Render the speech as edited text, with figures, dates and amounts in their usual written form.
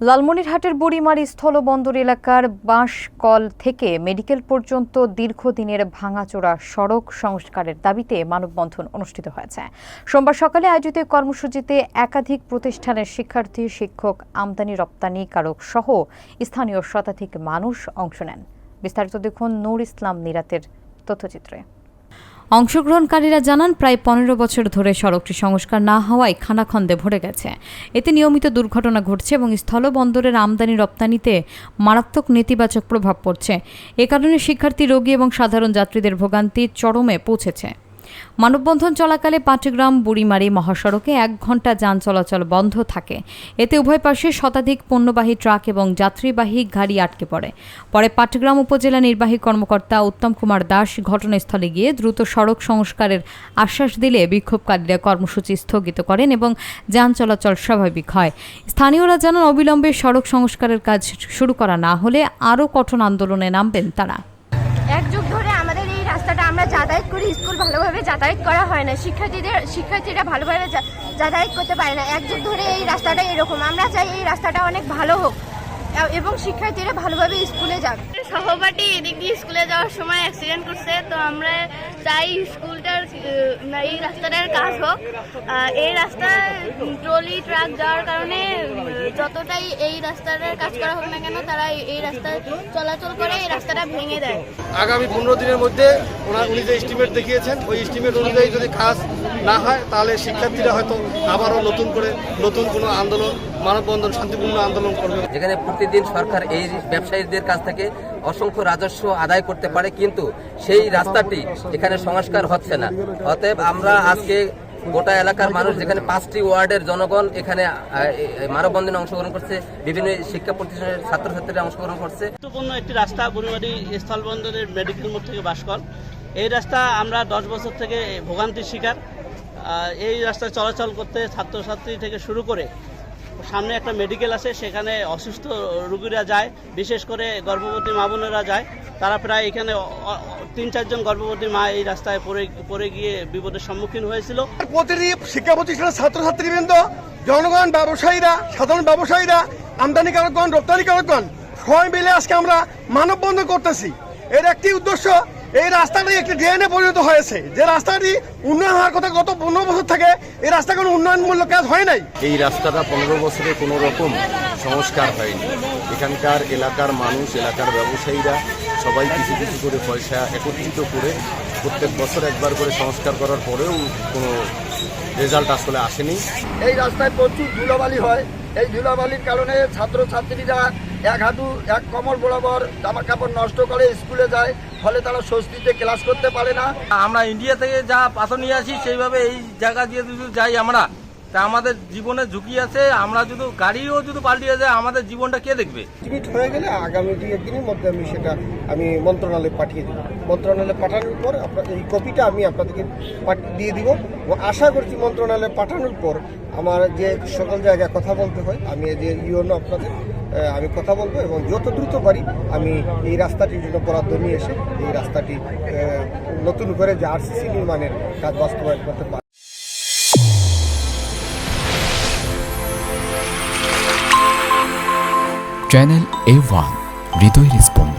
লালমনিরহাটের বুড়িমারি স্থলবন্দর এলাকার বাঁশকল থেকে মেডিকেল পর্যন্ত দীর্ঘদিনের ভাঙাচোরা সড়ক সংস্কারের দাবিতে মানববন্ধন অনুষ্ঠিত হয়েছে। সোমবার সকালে আয়োজিত কর্মসূচিতে একাধিক প্রতিষ্ঠানের শিক্ষার্থী, শিক্ষক, আমদানি রপ্তানিকারক সহ স্থানীয় শতাধিক মানুষ অংশ নেন। বিস্তারিত দেখুন নূর ইসলাম নিরাতের তথ্যচিত্রে। অংশগ্রহণকারীরা জানান, প্রায় 15 বছর ধরে সড়কটি সংস্কার না হওয়ায় খানাখন্দে ভরে গেছে। এতে নিয়মিত দুর্ঘটনা ঘটছে এবং স্থলবন্দরের আমদানি রপ্তানিতে মারাত্মক নেতিবাচক প্রভাব পড়ছে। এ কারণে শিক্ষার্থী, রোগী এবং সাধারণ যাত্রীদের ভোগান্তি চরমে পৌঁছেছে। মানববন্ধন চলাকালে পাটগ্রাম বুড়িমারি মহাসড়কে 1 ঘণ্টা যান চলাচল বন্ধ থাকে। এতে উভয় পাশে শতাধিক পণ্যবাহী ট্রাক এবং যাত্রীবাহী গাড়ি আটকে পড়ে। পরে পাটগ্রাম উপজেলা নির্বাহী কর্মকর্তা উত্তম কুমার দাস ঘটনাস্থলে গিয়ে দ্রুত সড়ক সংস্কারের আশ্বাস দিলে বিক্ষোভকারীরা কর্মসূচি স্থগিত করেন এবং যান চলাচল স্বাভাবিক হয়। স্থানীয়রা জানান, অবিলম্বে সড়ক সংস্কারের কাজ শুরু করা না হলে আরও কঠোর আন্দোলনে নামবেন তারা। এক যুগ ধরে আমাদের এই রাস্তাটা আমরা যাতায়াত করি, স্কুল ভালোভাবে যাতায়াত করা হয় না, শিক্ষার্থীরা ভালোভাবে যাতায়াত করতে পারে না। এক যুগ ধরে এই রাস্তাটা এরকম। আমরা চাই এই রাস্তাটা অনেক ভালো হোক এবং শিক্ষার্থীরা ভালোভাবে স্কুলে যাক। সহপাঠী এদিক দিয়ে স্কুলে যাওয়ার সময় অ্যাক্সিডেন্ট করছে, তো আমরা চাই স্কুলটার এই রাস্তাটার কাজ হোক। এই রাস্তায় ট্রলি ট্রাক যাওয়ার কারণে যতটাই এই রাস্তাটার কাজ করা হোক না কেন, তারা এই রাস্তায় চলাচল করে এই রাস্তাটা ভেঙে দেয়। আগামী 15 দিনের মধ্যে উনি যে এস্টিমেট দেখিয়েছেন, ওই এস্টিমেট অনুযায়ী যদি কাজ না হয় তাহলে শিক্ষার্থীরা হয়তো আবারও নতুন কোনো আন্দোলন, মানববন্ধন, শান্তিপূর্ণ আন্দোলন করবে। যেখানে প্রতিদিন সরকার এই ব্যবসায়ীদের কাছ থেকে অসংখ্য রাজস্ব আদায় করতে পারে, কিন্তু সেই রাস্তাটি এখানে সংস্কার হচ্ছে না। অতএব আমরা আজকে গোটা এলাকার মানুষ, যেখানে 5টি ওয়ার্ডের জনগণ এখানে মানববন্ধনে অংশগ্রহণ করছে, বিভিন্ন শিক্ষা প্রতিষ্ঠানের ছাত্রছাত্রীরা অংশগ্রহণ করছে। গুরুত্বপূর্ণ একটি রাস্তা বুড়িমারি স্থলবন্দরের মেডিকেল মোড় থেকে বাঁশকল। এই রাস্তা আমরা 10 বছর থেকে ভোগান্তির শিকার। এই রাস্তায় চলাচল করতে ছাত্রছাত্রী থেকে শুরু করে সামনে একটা মেডিকেল আছে, সেখানে অসুস্থ রোগীরা যায়, বিশেষ করে গর্ভবতী মা বোনেরা যায়। তারা প্রায় এখানে 3-4 জন গর্ভবতী মা এই রাস্তায় পড়ে গিয়ে বিপদের সম্মুখীন হয়েছিল। প্রতিটি শিক্ষা প্রতিষ্ঠানের ছাত্রছাত্রীবৃন্দ, জনগণ, ব্যবসায়ীরা, সাধারণ ব্যবসায়ীরা, আমদানিকারকগণ, রপ্তানিকারকগণ সবাই মিলে আজকে আমরা মানববন্ধন করতেছি। এর একটি উদ্দেশ্য, এই রাস্তাটি একটি ড্রেনে পরিণত হয়েছে। যে রাস্তাটি উন্নয়ন হওয়ার কথা গত 15 বছর থেকে, এই রাস্তা কোনো উন্নয়নমূলক কাজ হয় নাই। এই রাস্তাটা 15 বছরে কোনো রকম সংস্কার হয়নি। এখানকার এলাকার মানুষ, এলাকার ব্যবসায়ীরা সবাই কিছু কিছু করে পয়সা একত্রিত করে প্রত্যেক বছর একবার করে সংস্কার করার পরেও কোনো রেজাল্ট আসলে আসেনি। এই রাস্তায় প্রচুর ধুলাবালি হয়। এই ধুলাবালির কারণে ছাত্রছাত্রীরা এক কোমর বরাবর জামা কাপড় নষ্ট করে স্কুলে যায়, ফলে তারা স্বস্তিতে ক্লাস করতে পারে না। আমরা ইন্ডিয়া থেকে যা পাথর নিয়ে আসি, সেইভাবে এই জায়গা দিয়ে যদি যাই আমরা, তা আমাদের জীবনে ঝুঁকি আছে। আমরা যদি গাড়িও যদি পাল্টিয়ে যায়, আমাদের জীবনটা কে দেখবে? টিকিট হয়ে গেলে আগামী 2-1 দিনের মধ্যে আমি মন্ত্রণালয়ে পাঠিয়ে দেবো। মন্ত্রণালয়ে পাঠানোর পর এই কপিটা আমি আপনাদেরকে দিয়ে দিব। আশা করছি মন্ত্রণালয়ে পাঠানোর পর আমার যে সকল জায়গায় কথা বলতে হয়, আমি যে ইউনো আপনাদের আমি কথা বলবো এবং যত দ্রুত পারি আমি এই রাস্তাটির জন্য বরাদ্দ নিয়ে এসে এই রাস্তাটি নতুন করে যে আরসিসি নির্মাণের কাজ বাস্তবায়ন করতে পারি। চ্যানেল A1 হৃদয়ের স্পন্দন।